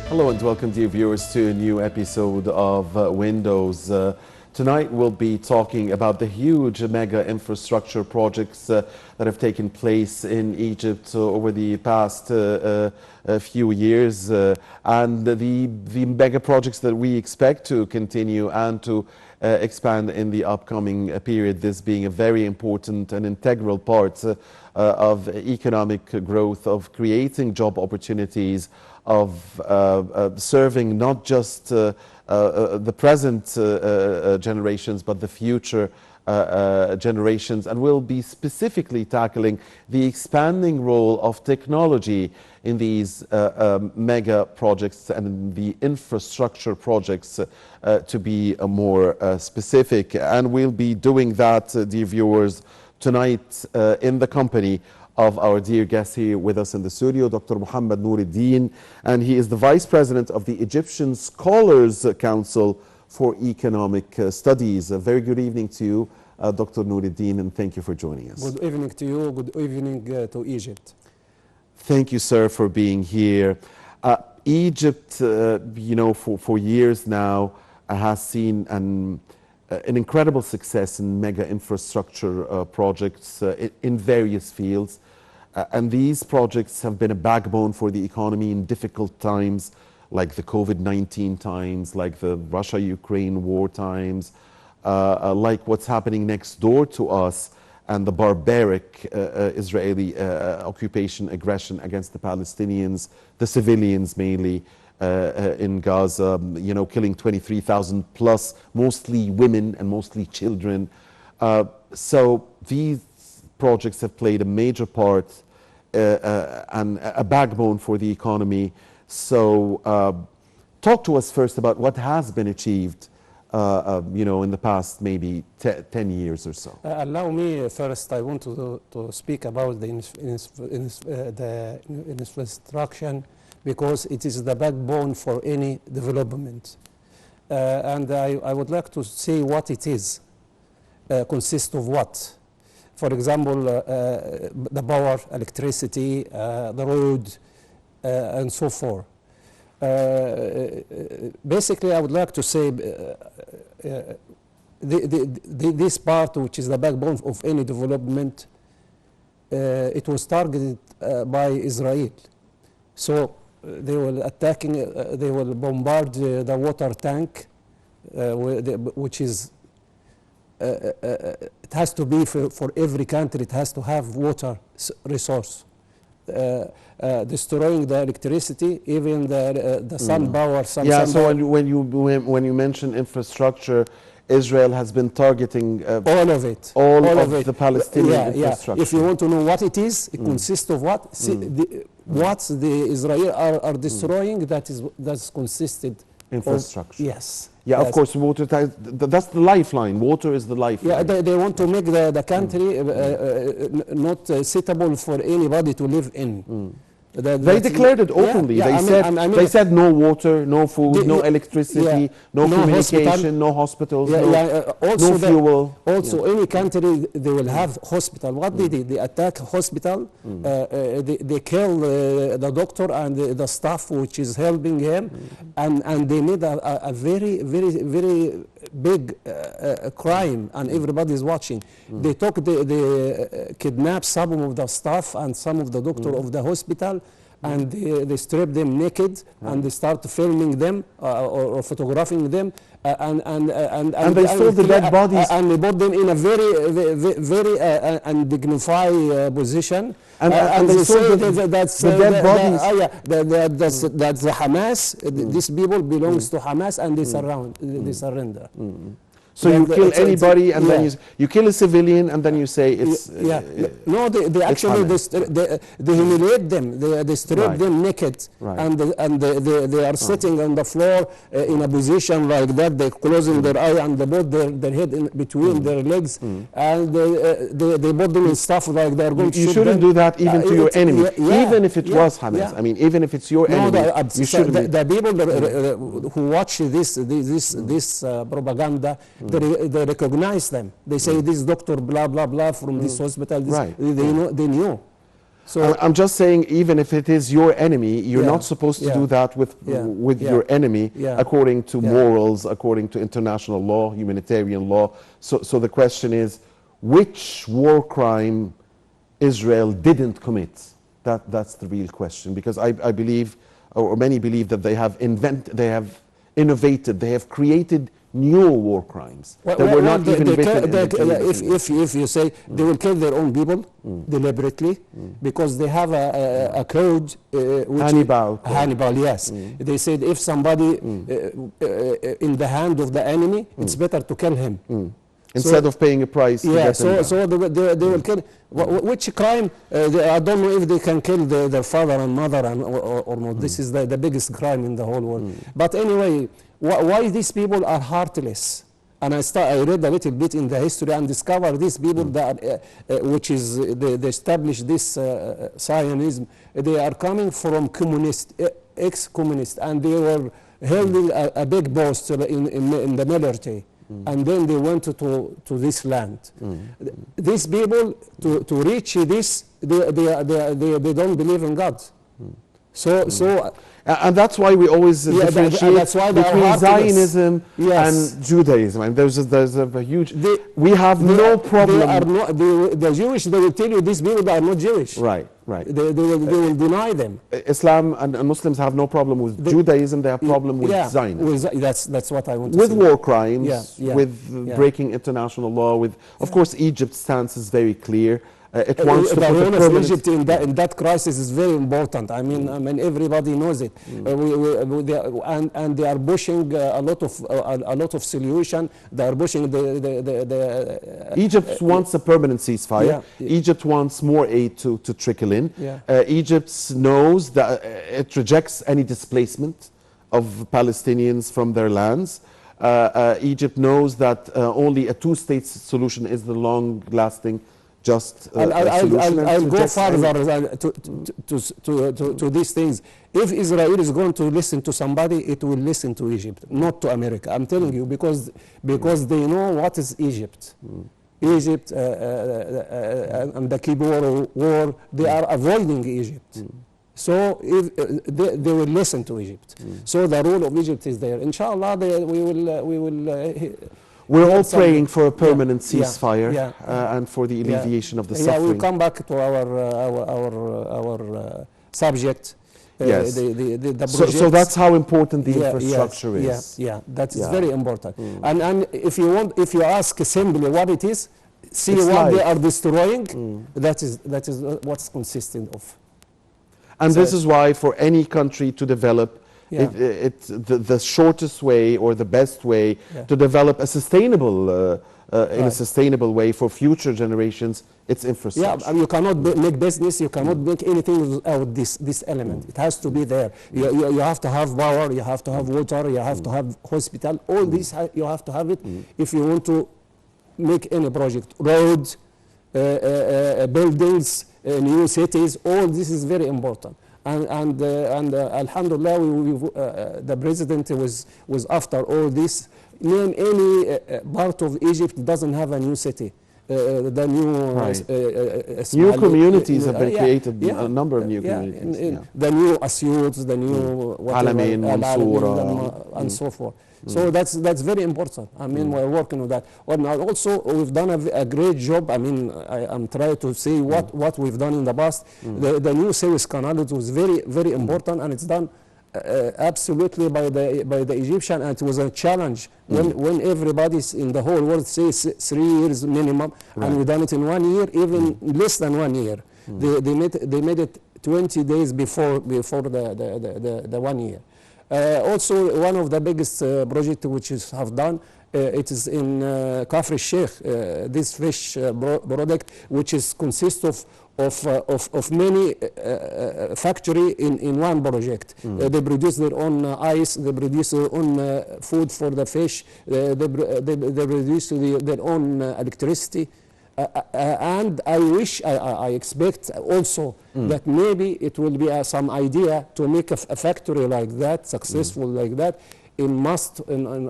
Hello and welcome, dear viewers, to a new episode of Windows. Tonight we'll be talking about the huge mega infrastructure projects that have taken place in Egypt over the past few years and the mega projects that we expect to continue and to expand in the upcoming period, this being a very important and integral part of economic growth, of creating job opportunities, of serving not just the present generations, but the future generations. And we'll be specifically tackling the expanding role of technology in these mega projects and the infrastructure projects, to be more specific. And we'll be doing that, dear viewers, tonight in the company of our dear guest here with us in the studio, Dr. Mohammed Noureddin, and he is the Vice President of the Egyptian Scholars Council for Economic Studies. A very good evening to you, Dr. Noureddin, and thank you for joining us. Good evening to you. Good evening to Egypt. Thank you, sir, for being here. Egypt, for years now, has seen an incredible success in mega infrastructure projects in various fields. And these projects have been a backbone for the economy in difficult times, like the COVID-19 times, like the Russia-Ukraine war times, like what's happening next door to us and the barbaric Israeli occupation aggression against the Palestinians, the civilians mainly, in Gaza, killing 23,000 plus, mostly women and mostly children. So these projects have played a major part and a backbone for the economy. So talk to us first about what has been achieved in the past maybe 10 years or so. Allow me first, I want to speak about the infrastructure, because it is the backbone for any development. And I would like to say what it is, consists of what. For example, the power, electricity, the road, and so forth. Basically, I would like to say this part, which is the backbone of any development, it was targeted by Israel. So they will attacking, they will bombard the water tank, which is, it has to be for every country, it has to have water resource. Destroying the electricity, even the sun power. So when you mention infrastructure, Israel has been targeting all of it. All of the Palestinian infrastructure. If you want to know what it is, it consists of what? What the Israel are destroying, that's consisted infrastructure. Yes. Yeah, of course, water, that's the lifeline. Water is the lifeline. Yeah, they want to make the country not suitable for anybody to live in. They declared it openly. They said no water, no food, no electricity, no communication, no hospitals, no fuel. Also, any country, they will have hospital. What they did, they attack hospital, they kill the doctor and the staff which is helping him, and they made a very, very, very big crime, and everybody is watching. They kidnapped some of the staff and some of the doctor of the hospital, and they strip them naked, and they start filming them or photographing them, and they stole the dead bodies, and they put them in a very undignified position. And they say that's the dead bodies. That's the Hamas. These people belongs to Hamas, and they surrender. So you kill anybody, and then you kill a civilian, and then you say it's no. They actually they humiliate them. They strip them naked, and they are sitting on the floor in a position like that. They closing their eye and they put their head in between their legs, and they put them in stuff like they're going to shoot them. You shouldn't do that even to your enemy, even if it was Hamas. I mean, even if it's your enemy, you shouldn't. The people who watch this propaganda. They recognize them. They say this doctor blah blah blah from this hospital. They knew. So I'm just saying, even if it is your enemy, you're Yeah, not supposed to yeah, do that with yeah, with yeah, your enemy, yeah, according to yeah. morals, according to international law, humanitarian law. So the question is, which war crime Israel didn't commit? That's the real question, because I believe, or many believe, that they have innovated, they have created new war crimes that were not even written in the Code of Human. if you say they will kill their own people deliberately because they have a code which Hannibal Code. Hannibal, yes. They said if somebody in the hand of the enemy, it's better to kill him. Instead of paying a price to Yeah, get them so down. they will kill. Which crime? I don't know if they can kill their father and mother or not. This is the biggest crime in the whole world. But anyway, why these people are heartless? And I read a little bit in the history and discovered these people that, which is they established this Zionism. They are coming from ex-communist, and they were holding a big post in the military. And then they went to this land. These people, to reach this, they don't believe in God. So And that's why we always differentiate that's why they are between heartless. Zionism Yes. and Judaism. And there's a huge... we have no problem... They are not, the Jewish, they will tell you these people are not Jewish. Right, right. They will deny them. Islam and Muslims have no problem with Judaism, they have problem with Zionism. That's what I want to With say. war crimes, Yeah, with breaking international law, of course, Egypt's stance is very clear. It wants to the put a role of permanent... Egypt in that crisis is very important. I mean, everybody knows it. And they are pushing a lot of solution. They are pushing Egypt wants a permanent ceasefire. Yeah. Egypt wants more aid to trickle in. Yeah. Egypt knows that it rejects any displacement of Palestinians from their lands. Egypt knows that only a two-state solution is the long-lasting just solution. I'll go further to these things. If Israel is going to listen to somebody, it will listen to Egypt, not to America. I'm telling you, because they know what is Egypt. Egypt and the Kippur War, they are avoiding Egypt. So if, they will listen to Egypt. So the role of Egypt is there. Inshallah, we will. We're all praying for a permanent Yeah, ceasefire yeah, and for the alleviation of the Yeah, suffering. we'll come back to our subject. Yes. The So that's how important the infrastructure is. Yeah, that is very important. And if you ask simply what it is, see It's what they life. are destroying. That is what's consistent of. And So- this is why for any country to develop, Yeah. it's the shortest way or the best way to develop a sustainable, in a sustainable way for future generations, it's infrastructure. Yeah, and you cannot make business, you cannot make anything without this element. It has to be there. You have to have power, you have to have water, you have to have hospital. All this, you have to have it if you want to make any project. Roads, buildings, new cities, all this is very important. And alhamdulillah, the president was after all this. Name any part of Egypt doesn't have a new city. The new new communities have been created, a number of new communities. The new Asyut, the new Alamein, Mansoura, and so forth. So that's very important. I mean, we're working on that. Well, now also we've done a great job. I mean, I'm trying to say what we've done in the past. The new Suez Canal, it was very important, and it's done absolutely by the Egyptian, and it was a challenge when everybody in the whole world says 3 years minimum, and we done it in 1 year, even less than 1 year. They made it 20 days before the 1 year. Also, one of the biggest projects which is have done, it is in Kafr Sheikh, this fish product, which is consists of many factory in one project. They produce their own ice, they produce their own food for the fish, they produce their own electricity. And I expect also that maybe it will be some idea to make a factory like that, successful like that, in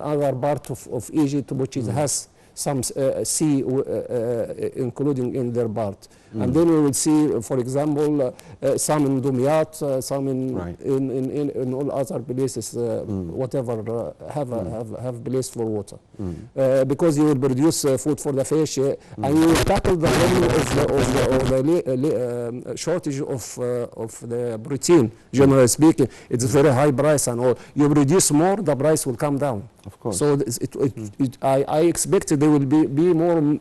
other part of Egypt, which has some sea including in their part. And then we will see, for example, some in Dumyat, some in, Right. in all other places, whatever have place for water. Because you will produce food for the fish, and you will tackle the problem of the shortage of the protein. Generally speaking, it's a very high price, and all. You produce more, the price will come down. Of course. So I expect there will be more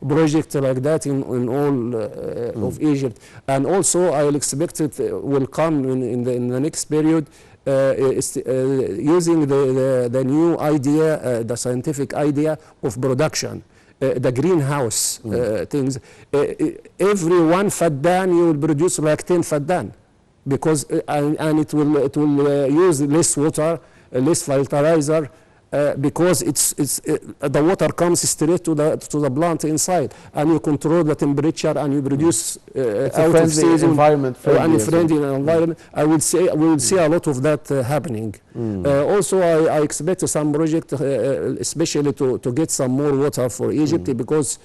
projects like that in all of Egypt, and also I will expect it will come in the next period. Using the new idea, the scientific idea of production, the greenhouse things. Every one faddan you will produce like 10 faddan, because and it will use less water, less fertilizer. Because the water comes straight to the plant inside, and you control the temperature, and you produce It's out a of friendly season environment. and friendly environment. I will say we will see a lot of that happening. Also, I expect some project, especially to get some more water for Egypt, because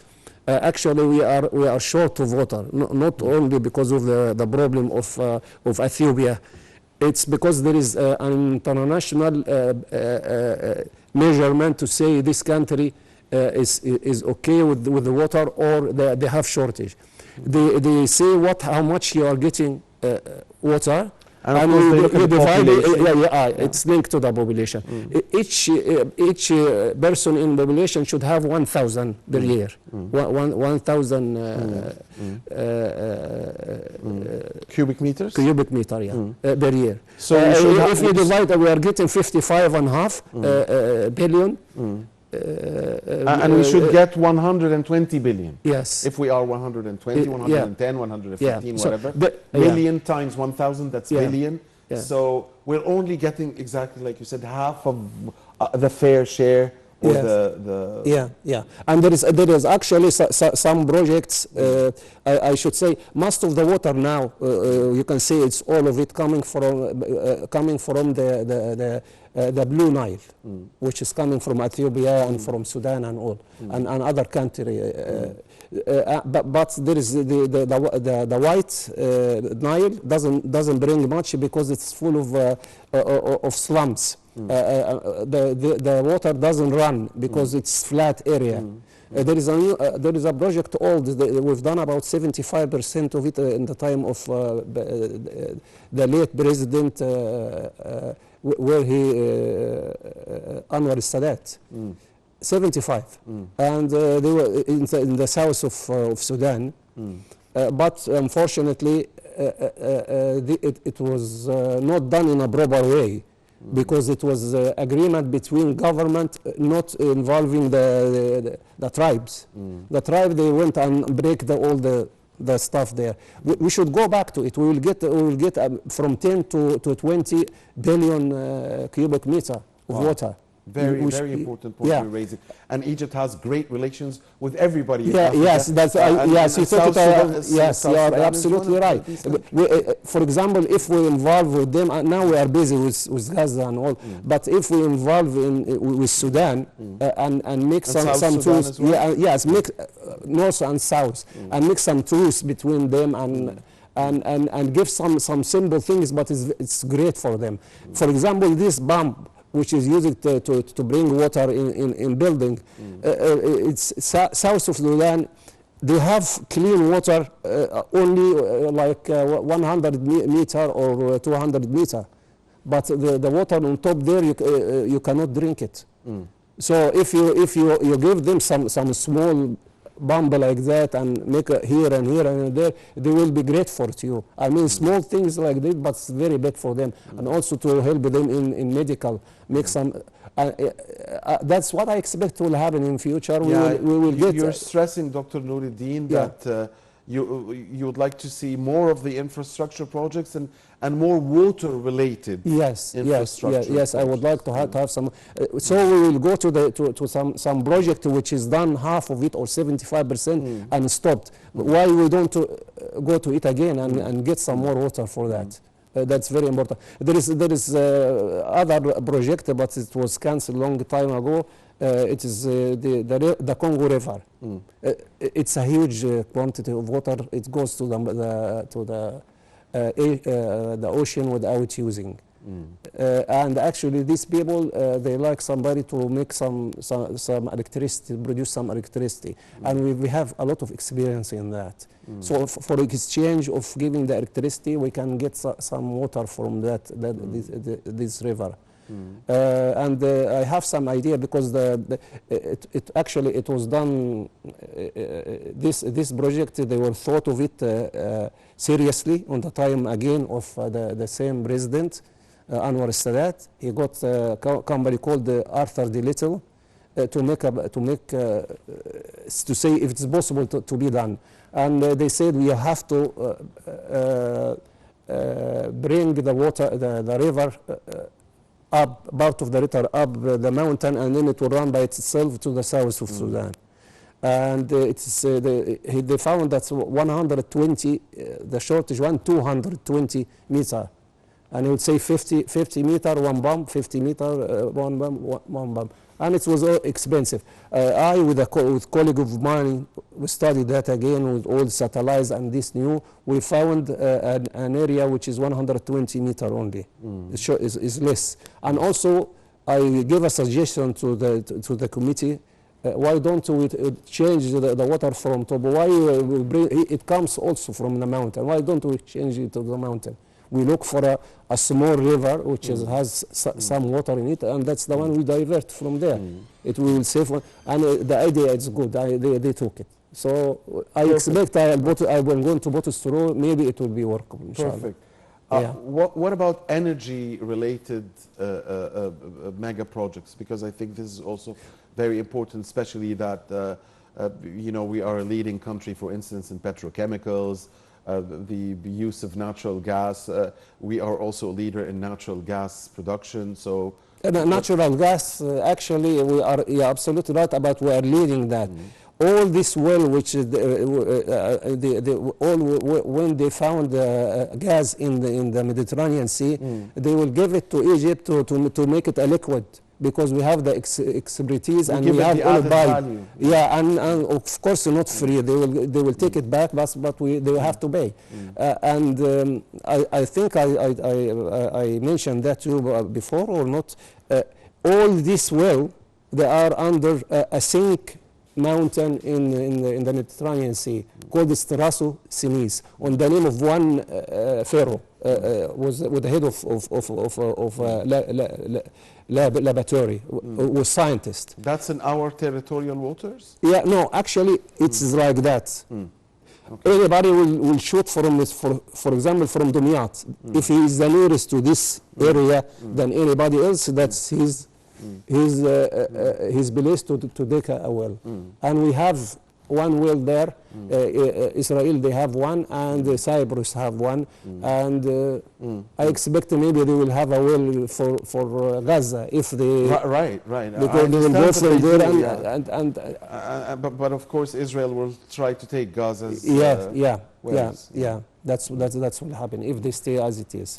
actually we are short of water, not only because of the problem of Ethiopia. It's because there is an international measurement to say this country is okay with the water, or they have shortage. They say how much you are getting water, And of course they look at you the divide it. population. It's linked to the population. Each person in population should have 1,000 per year. 1,000 Cubic meters? cubic meter, per year. So we should have- if you divide, we are getting 55.5 billion. And we should get 120 billion. Yes. If we are 120, 110, 115, So whatever. the- Million times 1,000, that's Yeah. billion. Yeah. So we're only getting, exactly like you said, half of the fair share, or Yes. the Yeah. And there is actually some projects, I should say, most of the water now, you can say it's all of it coming from the Blue Nile, which is coming from Ethiopia and from Sudan and all, and other country. But there is the White Nile doesn't bring much, because it's full of slums. The water doesn't run because it's flat area. There is a project we've done about 75% of it in the time of the late president, where he Anwar Sadat. 75, and they were in the south of Sudan, but unfortunately it was not done in a proper way, because it was agreement between government not involving the tribes. The tribe, they went and break all the stuff there. We should go back to it. We will get from 10 to 20 billion cubic meter of water. very important point you're raising. And Egypt has great relations with everybody in Yeah, Africa. yes, that's yes. You South took it. Sudan- Yes, South you are Sudan is absolutely one of right. these countries. For example, if we involve with them, now we are busy with Gaza and all. But if we involve with Sudan and make some South Sudan tools, as well? yes, make north and south, and make some tools between them and give some simple things, but it's great for them. For example, this pump, which is used to bring water in building. It's south of Sudan. They have clean water only like 100 meter or 200 meter, but the water on top there you cannot drink it. So if you give them some small pump like that and make here and here and there, they will be grateful to you. I mean, small things like this, but it's very big for them, and also to help them in medical. Make some. That's what I expect will happen in future. We will get. You're stressing, Dr. Nuruddin, that you would like to see more of the infrastructure projects and more water-related infrastructure. Yes. I would like to have some. So we will go to some project which is done half of it or 75% and stopped. Why we don't go to it again and get some more water for that? That's very important. There is other project, but it was cancelled long time ago. It is the Congo River. It's a huge quantity of water. It goes to the ocean without using. And actually, these people they like somebody to make some electricity, produce some electricity, and we have a lot of experience in that. So for exchange of giving the electricity, we can get some water from this river. And I have some idea because it was done. This project, they were thought of it seriously on the time again of the same president, Anwar Sadat. He got a company called Arthur D. Little to say if it's possible to be done. And they said we have to bring the water, the river. Up part of the river up the mountain, and then it will run by itself to the south of Sudan. And they found that 120, the shortage one 220 meter, and it would say 50 meter one bump, 50 meter one bump, and it was all expensive. I with colleague of mine, we studied that again with all the satellites and this new. We found an area which is 120 meter only. Is less. And also, I gave a suggestion to the committee. Why don't we change the water from top? Why we bring it comes also from the mountain? Why don't we change it to the mountain? We look for a small river which has some water in it, and that's the one we divert from there. It will save one, and the idea is good. They took it. So I expect I'm going to Botostro. Maybe it will be workable. Perfect. What about energy-related mega projects? Because I think this is also very important, especially that we are a leading country, for instance, in petrochemicals. The use of natural gas. We are also a leader in natural gas production. So natural gas, actually, we are absolutely right about we are leading that. All this well, which when they found gas in the Mediterranean Sea, they will give it to Egypt to make it a liquid. Because we have the expertise and we have all value. Yeah, and of course not free. They will take it back, but they will have to pay. And I think I mentioned that to you before or not. All this well, they are under a sink mountain in the Mediterranean Sea called Starasso Sinis, on the name of one pharaoh was the head of laboratory, was scientist. That's in our territorial waters? Yeah, no, actually it's like that. Okay. Anybody will shoot for example, from Dumyat. If he is the nearest to this area than anybody else, that's his place to dig a well. And we have one well there. Israel, they have one, and Cyprus have one. And I expect maybe they will have a well for Gaza if they... Right. Because they will go from there but of course Israel will try to take Gaza's wells. Yeah. That's what will happen if they stay as it is.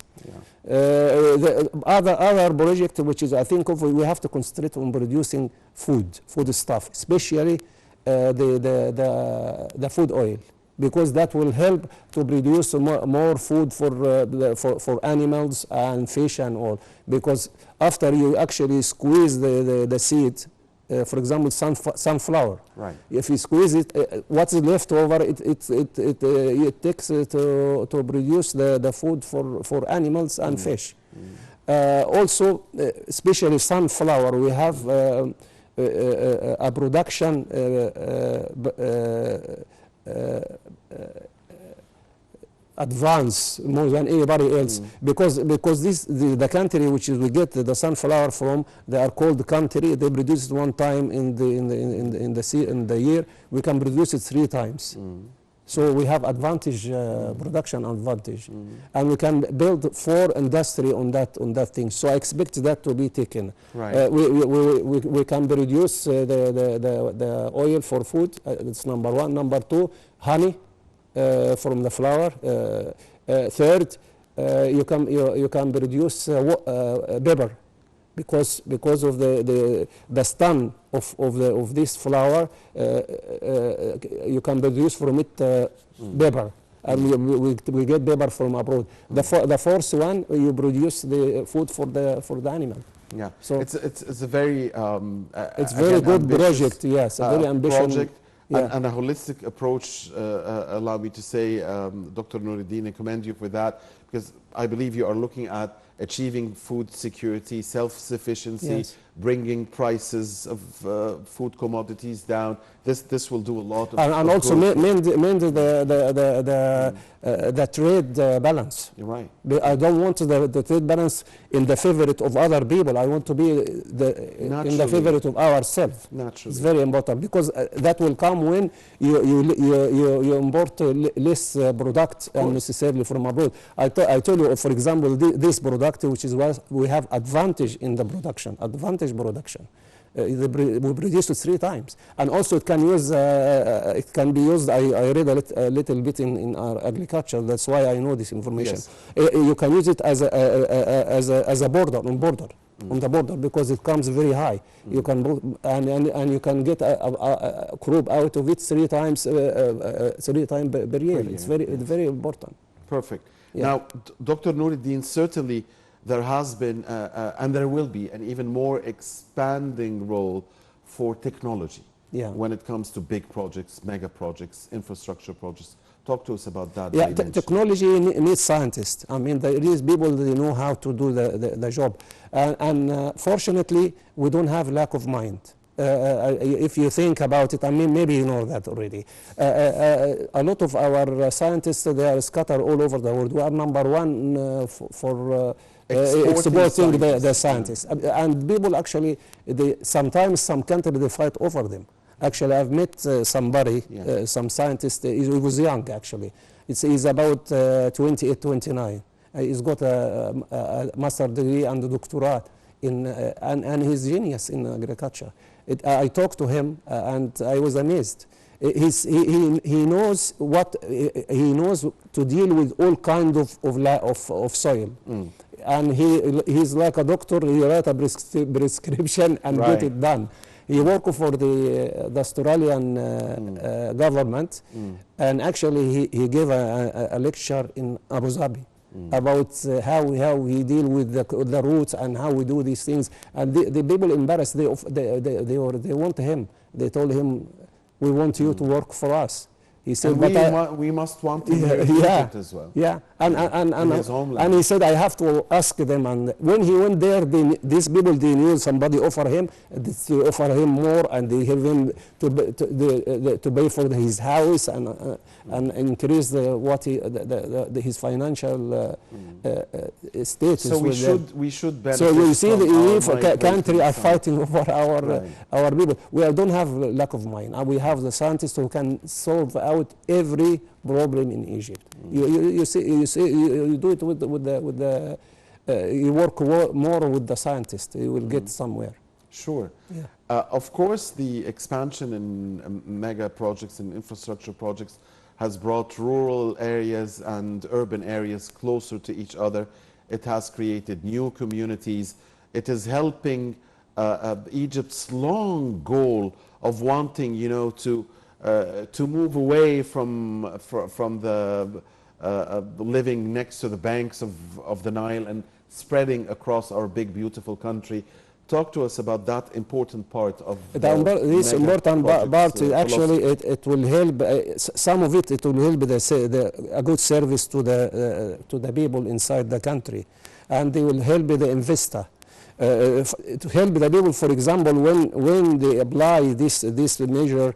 The other project, which is I think we have to concentrate on producing food stuff, especially the food oil, because that will help to produce more food for animals and fish and all. Because after you actually squeeze the seed, for example, sunflower. Right. If you squeeze it, what's left over, it takes to produce the food for animals and fish. Also, especially sunflower, we have a production advance more than anybody else, because the country which we get the sunflower from, they are called country. They produce it one time in the year. We can produce it 3 times. So we have advantage, production advantage, and we can build 4 industry on that thing. So I expect that to be taken. Right. We can produce the oil for food. That's number 1. Number 2, honey from the flower. Third, you can produce pepper. because of the stem of this flower, you can produce from it paper, and we get paper from abroad. The fourth one, you produce the food for the animal. Yeah, So it's a very it's very again, good ambitious, project. Yes, a very ambitious project. Yeah. And a holistic approach, allow me to say, Dr. Nuruddin, I commend you for that, because I believe you are looking at achieving food security, self-sufficiency, Yes. bringing prices of food commodities down. This will do a lot of And also growth. mend the trade balance. You're right. I don't want the trade balance in the favorite of other people. I want to be in the Naturally. favorite of ourselves. Naturally. It's very important, because that will come when you import less product unnecessarily from abroad. I tell you, for example, this product, which is why we have advantage in the production, we produce it 3 times, and also it can be used. I read a little bit in our agriculture. That's why I know this information. Yes. You can use it as a border on the border, because it comes very high. You can and you can get a crop out of it 3 times per year. It's very important. Perfect. Yeah. Now, Dr. Nuruddin, certainly there has been and there will be an even more expanding role for technology when it comes to big projects, mega projects, infrastructure projects. Talk to us about that. Yeah, technology needs scientists. I mean, there is people that know how to do the job. And fortunately, we don't have lack of mind. If you think about it, I mean, maybe you know that already. A lot of our scientists, they are scattered all over the world. We are number 1 for exporting the scientists. And people actually, sometimes some countries, they fight over them. Actually, I've met somebody, some scientist. He was young, actually. He's about 28, 29. He's got a master's degree and a doctorate and he's genius in agriculture. I talked to him and I was amazed. He knows he knows to deal with all kind of soil. And he's like a doctor. He write a prescription and get it done. He worked for the Australian government, and actually he gave a lecture in Abu Dhabi about how we deal with the roots and how we do these things. And the people embarrassed. They want him. They told him, "We want you to work for us." He said, and we must want him here in Egypt as well. Yeah, in his homeland. And he said, I have to ask them. And when he went there, these people, they knew somebody offer him more, and they have him to pay for his house and increase his financial status. So we should benefit. So you see, the country are from fighting over our people. We don't have lack of mind, and we have the scientists who can solve out every problem in Egypt. You do it with the you work more with the scientists. You will get somewhere. Sure. Yeah. Of course, the expansion in mega projects and infrastructure projects has brought rural areas and urban areas closer to each other. It has created new communities. It is helping Egypt's long goal of wanting, to move away from the living next to the banks of the Nile and spreading across our big, beautiful country. Talk to us about that important part of this important part. Actually, it will help. Some of it will help a good service to the people inside the country, and they will help the investor. To help the people, for example, when they apply this measure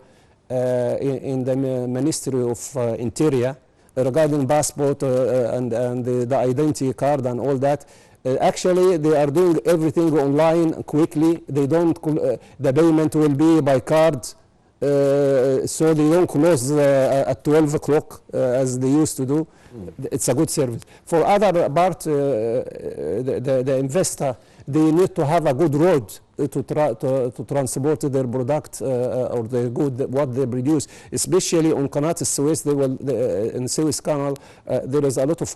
in the Ministry of Interior regarding passport and the identity card and all that. Actually, they are doing everything online quickly. They don't. The payment will be by card, so they don't close at 12 o'clock as they used to do. It's a good service. For other part, the investor, they need to have a good road. to transport their product or the good what they produce, especially on Qanat al-Suez. In Suez Canal, there is a lot of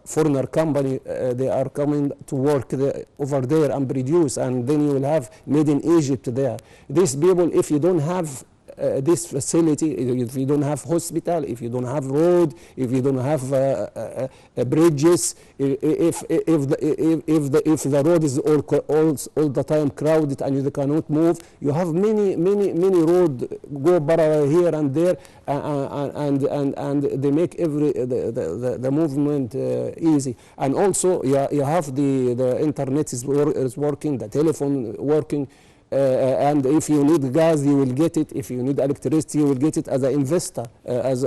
foreigner company. They are coming to work over there and produce, and then you will have made in Egypt there. These people, if you don't have this facility, if you don't have hospital, if you don't have road, if you don't have bridges, if the road is all the time crowded and you cannot move, you have many road go parallel here and there, and they make the movement easy. And also you have the internet is working, the telephone working. And if you need gas, you will get it. If you need electricity, you will get it. As an investor, as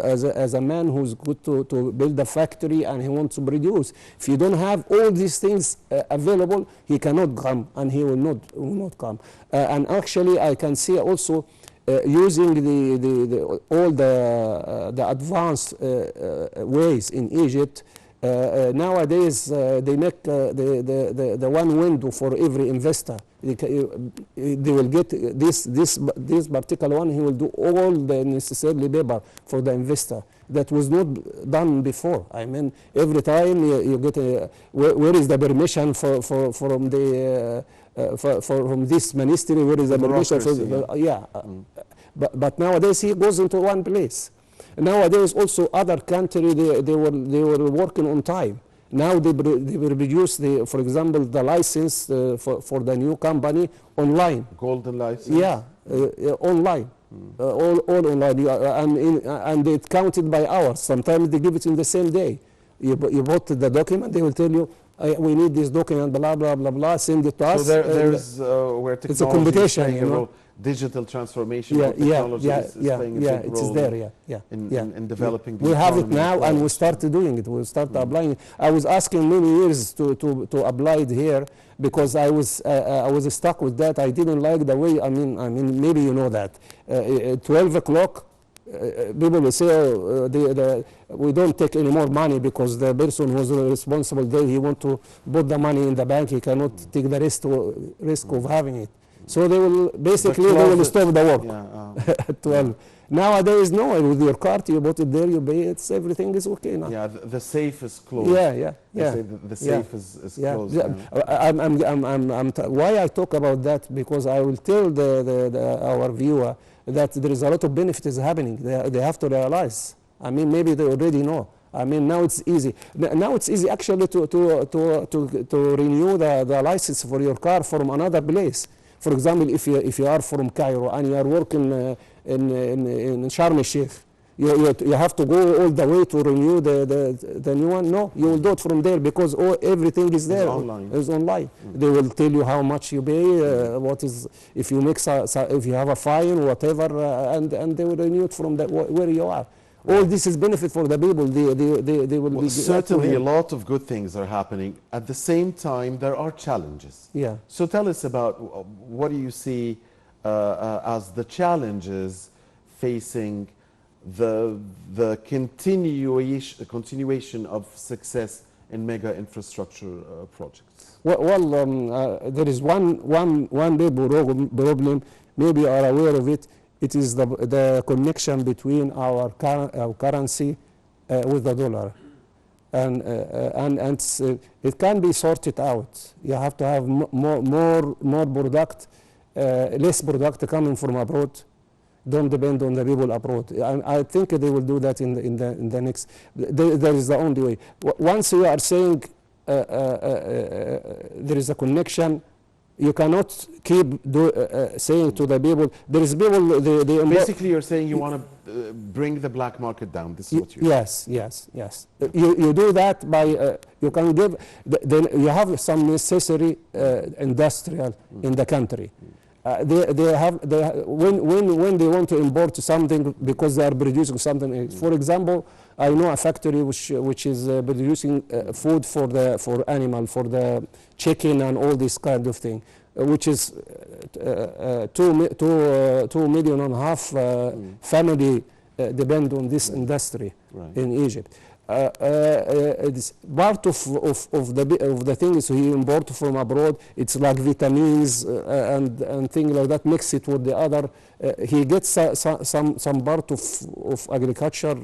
a man who's good to build a factory and he wants to produce. If you don't have all these things available, he cannot come, and he will not come. And actually, I can see also using all the advanced ways in Egypt. Nowadays, they make the one window for every investor. They will get this particular one. He will do all the necessary paper for the investor. That was not done before. I mean, every time you get where is the permission from this ministry? Where is the permission? But nowadays he goes into one place. Nowadays, also other countries they were working on time. Now they produce for example, the license for the new company online. Golden license. Yeah, online. All online, and it's counted by hours. Sometimes they give it in the same day. You bought the document, they will tell you, we need this document, blah blah blah blah. Send it to us. So there's where technology it's a competition, is playing a role. Digital transformation of technology is playing a big role in developing the we have it economy now, and we started doing it. We started applying it. I was asking many years to apply it here because I was stuck with that. I didn't like the way. I mean, maybe you know that. 12 o'clock, people will say we don't take any more money because the person who's responsible there, he want to put the money in the bank. He cannot take the risk of having it. So they will basically stop the work at 12. Nowadays, no. With your card, you bought it there, you pay it. Everything is okay now. Yeah, the safe is closed. Yeah. The safe is closed. Why I talk about that, because I will tell our viewer that there is a lot of benefits happening. They have to realize. I mean, maybe they already know. I mean, now it's easy. Now it's easy actually to renew the license for your car from another place. For example, if you are from Cairo and you are working in Sharm el-Sheikh, you have to go all the way to renew the new one. No, you will do it from there because everything is there. It's online. They will tell you how much you pay, what is if you make if you have a fine, whatever, and they will renew it from where you are. All this is benefit for the people. They will be certainly a lot of good things are happening. At the same time, there are challenges. Yeah. So tell us about what do you see as the challenges facing the continuation of success in mega infrastructure projects. Well, there is one big problem. Maybe you are aware of it. It is the connection between our currency with the dollar, and it can be sorted out. You have to have more product, less product coming from abroad. Don't depend on the people abroad. I think they will do that in the next. There is the only way. Once you are saying there is a connection, you cannot keep saying to the people. There is people. Basically, you're saying you want to bring the black market down. This is what you're saying. Yes. You do that by you can give. You have some necessary industrial in the country. When they want to import something because they are producing something. For example, I know a factory which is producing food for animal, for the chicken and all this kind of thing, which is 2.5 million family depend on this industry in Egypt. It's part of the things he import from abroad. It's like vitamins and things like that. Mix it with the other. He gets some part of agriculture,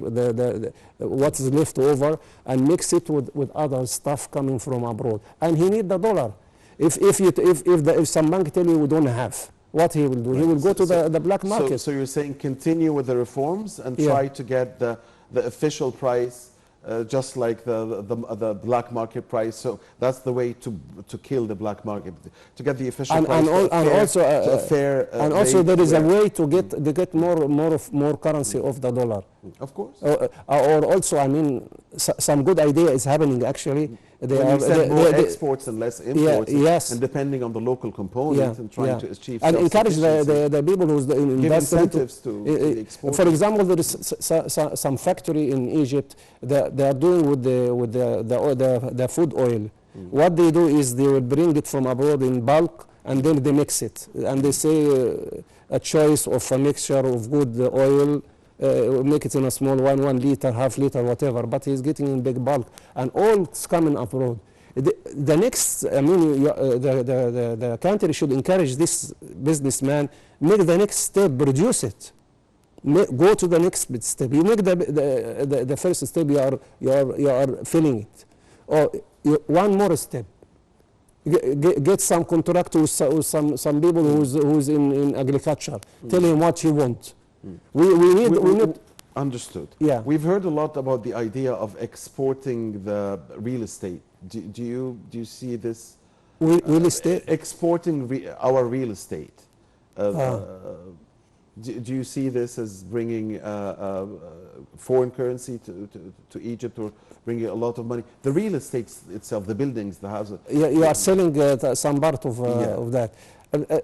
what is left over, and mix it with other stuff coming from abroad. And he need the dollar. If some bank tell you we don't have, what he will do? He will go to the black market. So you're saying continue with the reforms and try to get the official price just like the black market price. So that's the way to kill the black market, to get the official price and also there is a way to get more currency of the dollar. Of course. Or also, I mean, some good idea is happening actually. More exports and less imports, yes. and depending on the local component and trying to achieve and encourage the people who's give incentives to the exporters. For example, there is some factory in Egypt that they are doing with the food oil. What they do is they will bring it from abroad in bulk and then they mix it, and they say a choice of a mixture of good oil. Make it in a small 1 liter, half liter, whatever, but he's getting in big bulk, and all it's coming abroad. The next, I mean, the country should encourage this businessman, make the next step, produce it. Go to the next step. You make the first step, you are filling it. Or one more step. Get some contract with some people who's in agriculture. Tell him what you want. We need. Understood. Yeah. We've heard a lot about the idea of exporting the real estate. Do you see this? Real estate? Exporting our real estate. Do you see this as bringing foreign currency to Egypt, or bringing a lot of money? The real estate itself, the buildings, the houses. Yeah, you are selling some part of that.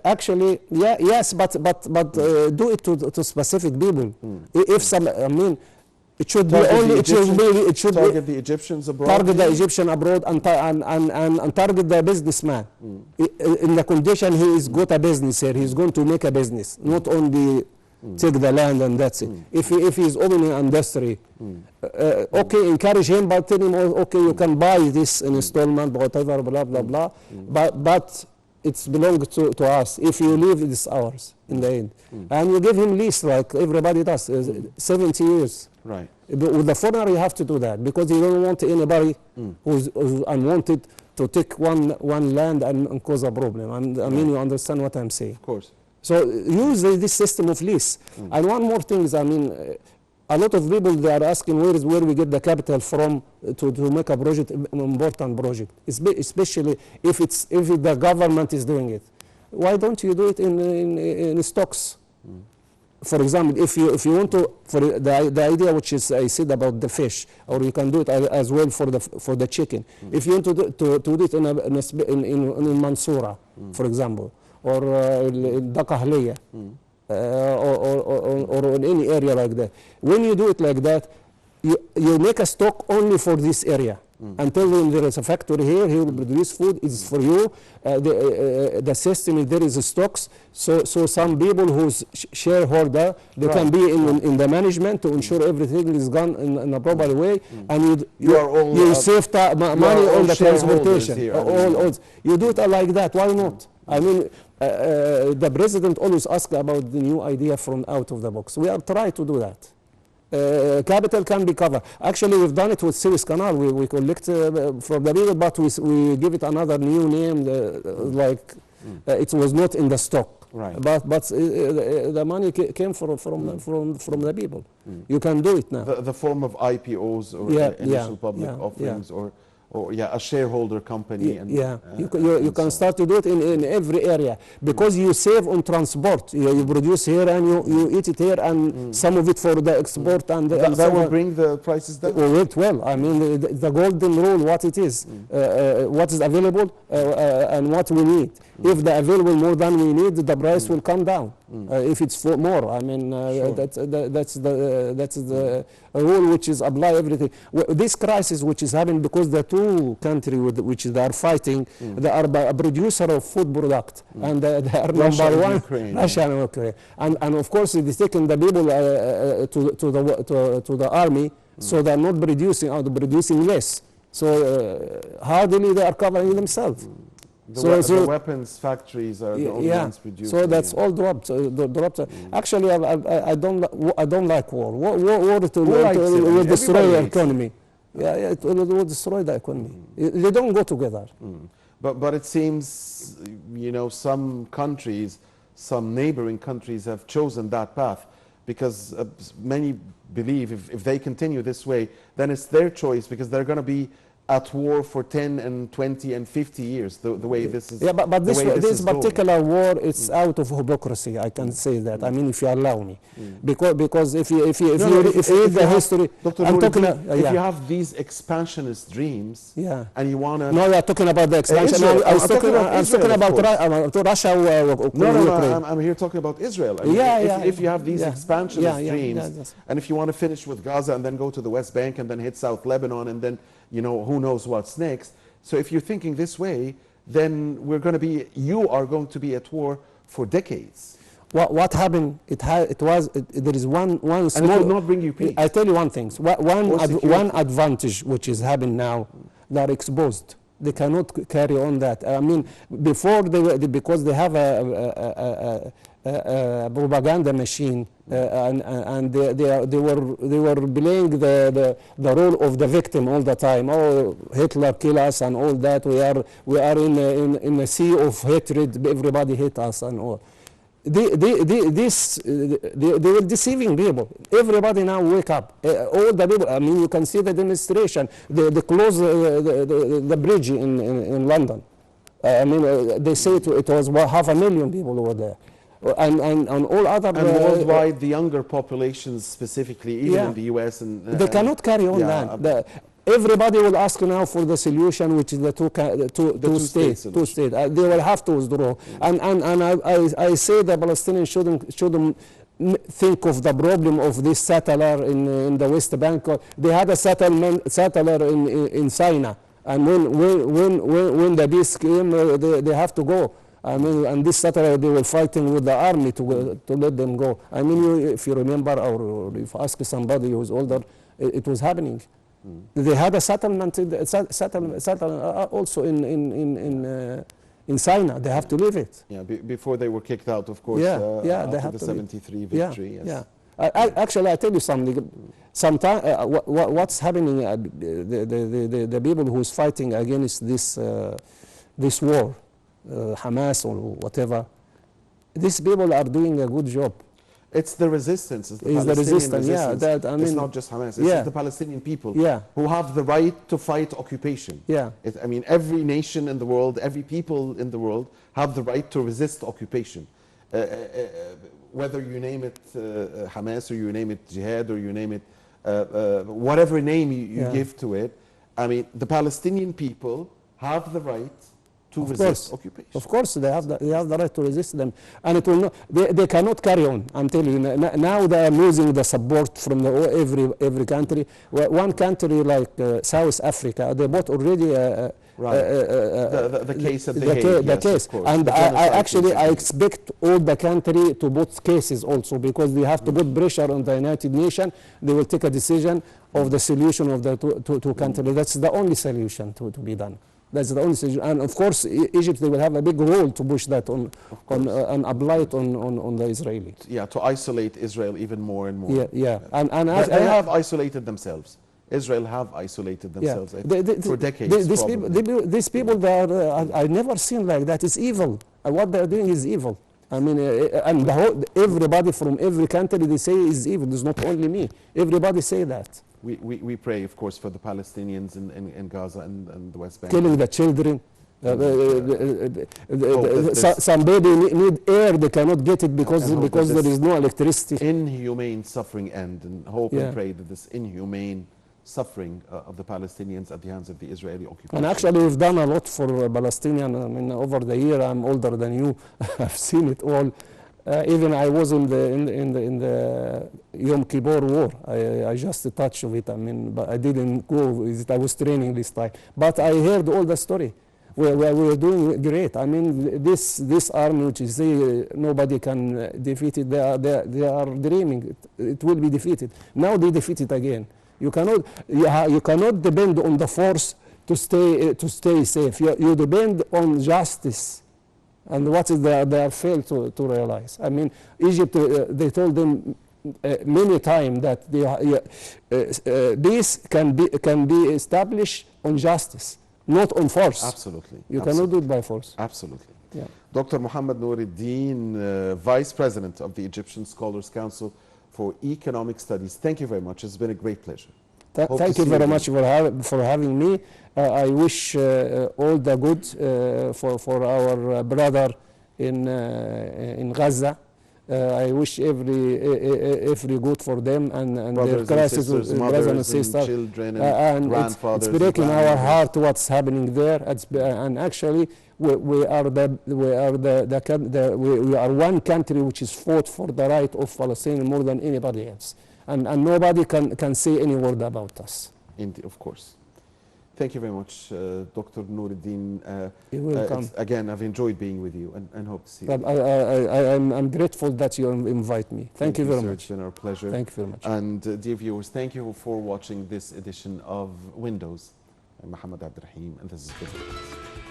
Actually, yes, but do it to specific people. If some, I mean, it should target be target the Egyptians abroad. Target the Egyptian abroad and target the businessman. In the condition he is got a business here, he's going to make a business, not only take the land and that's it. If he is opening an industry, okay, encourage him, but tell him, okay, you can buy this in installment, whatever, blah blah blah. But it's belongs to us. If you leave, it's ours in the end. And you give him lease like everybody does, 70 years. Right. But with the foreigner, you have to do that because you don't want anybody who's unwanted to take one land and cause a problem. And I mean, you understand what I'm saying. Of course. So use this system of lease. And one more thing is, I mean, a lot of people, they are asking where we get the capital from to make a project, important project, especially if the government is doing it. Why don't you do it in stocks? For example, if you want to, for the idea which is I said about the fish, or you can do it as well for the chicken. If you want to do it in Mansoura, for example, or Dakahliya. Or in any area like that. When you do it like that, you make a stock only for this area. Until then there is a factory here, he will produce food, it's for you. The system, there is stocks, so some people who's shareholder, they can be in the management to ensure everything is done in a proper way, and you save money on the transportation. Here, you do it like that, why not? I mean, the president always asks about the new idea from out of the box. We are trying to do that. Capital can be covered. Actually, we've done it with Suez Canal. We collect from the people, but we give it another new name, it was not in the stock. Right. But the money came from the people. You can do it now. The form of IPOs or initial public offerings or a shareholder company. You can start to do it in every area because you save on transport. You produce here and you eat it here, and some of it for the export. And that will bring the prices down? Well, I mean, the golden rule, what it is, what is available and what we need. If the available more than we need, the price will come down. If it's for more, I mean, that's the rule which is apply everything. This crisis which is happening because the two countries which they are fighting, they are a producer of food product, and they are number one, Russia and Ukraine. And of course, it is taking the people to the army So they're not producing, or they're producing less. So hardly they are covering themselves. The weapons factories are the only ones producing. So that's all dropped. Dropped. Actually, I don't like war. War will destroy the economy. It will destroy the economy. They don't go together. But it seems, some countries, some neighboring countries have chosen that path because many believe if they continue this way, then it's their choice because they're going to be at war for 10 and 20 and 50 years, the way this is. Yeah, but this particular war, it's out of hypocrisy. I can say that. I mean, if you allow me, because if you read the history, Dr. I'm talking. If you have these expansionist dreams, and you want to. No, you're talking about the expansion. I'm talking about Russia. No, I'm here talking about Israel. I mean, if you have these expansionist dreams, and if you want to finish with Gaza and then go to the West Bank and then hit South Lebanon and then. Who knows what's next. So if you're thinking this way, then you are going to be at war for decades. What happened? There is one small. And it will not bring you peace. I tell you one thing. One advantage which is happening now, they are exposed. They cannot carry on that. I mean, before because they have a propaganda machine, and they were playing the role of the victim all the time. Oh, Hitler kill us and all that. We are in a sea of hatred. Everybody hate us and all. They were deceiving people. Everybody now wake up. All the people. I mean, you can see the demonstration. They closed the bridge in London. I mean, they say it was 500,000 people over there. And all other... And worldwide, the younger populations specifically, even in the US. They cannot carry on that. Everybody will ask now for the solution, which is the two states. They will have to withdraw. And I say the Palestinians shouldn't think of the problem of this settler in the West Bank. They had a settler in Sinai. And when the peace came, they have to go. I mean, and this Saturday they were fighting with the army to let them go. I mean, if you remember, or if you ask somebody who's older, it was happening. They had a settlement also in Sinai. They have to leave it. Yeah, before they were kicked out, of course. They have the 73 victory. Actually, I tell you something. Sometimes what's happening? The people who's fighting against this war. Hamas or whatever, these people are doing a good job. It's the resistance. It's the resistance. Yeah, it's not just Hamas. It's the Palestinian people who have the right to fight occupation. I mean, every nation in the world, every people in the world have the right to resist occupation. Whether you name it Hamas or you name it Jihad or you name it whatever name you give to it, I mean, the Palestinian people have the right to resist occupation. Of course, they have the right to resist them, and it will not. They cannot carry on. I'm telling you. Now they are losing the support from every country. One country like South Africa, they bought already the case at the case. And I expect all the country to put cases also, because they have to put pressure on the United Nations. They will take a decision of the solution of the two countries. That's the only solution to be done. That's the only solution. And of course, Egypt, they will have a big role to push that on and apply it on the Israelis. Yeah, to isolate Israel even more and more. And they have isolated themselves. Israel have isolated themselves for decades. These people, I've never seen like that. It's evil. What they're doing is evil. I mean, and everybody from every country, they say is evil. It's not only me. Everybody say that. We pray, of course, for the Palestinians in Gaza and the West Bank. Killing the children. Some baby need air, they cannot get it because there is no electricity. Inhumane suffering end, and hope and pray that this inhumane suffering of the Palestinians at the hands of the Israeli occupation. And actually, we've done a lot for Palestinians. I mean, over the year, I'm older than you. I've seen it all. Even I was in the Yom Kippur War. I just touched of it. I mean, but I didn't go with it. I was training this time. But I heard all the story. We were doing great. I mean, this army, which is nobody can defeat it. They are dreaming. It will be defeated. Now they defeat it again. You cannot depend on the force to stay safe. You depend on justice. And what is they failed to realize. I mean, Egypt, they told them many times that peace can be established on justice, not on force. Absolutely. You cannot do it by force. Absolutely. Yeah. Dr. Mohammed Noureddin, Vice President of the Egyptian Scholars Council for Economic Studies. Thank you very much. It's been a great pleasure. Thank you very much for having me. I wish all the good for our brother in Gaza. I wish every good for them and their crisis, brothers and sisters, children and grandfathers. It's breaking our heart what's happening there. And actually, we are one country which is fought for the right of Palestine more than anybody else. And nobody can say any word about us. Indeed, of course. Thank you very much, Dr. Noureddin. You're welcome. Again, I've enjoyed being with you and hope to see you. I'm grateful that you invite me. Thank you very much. It's been our pleasure. Thank you very much. And dear viewers, thank you for watching this edition of Windows. I'm Mohammed Abdirahim, and this is Business.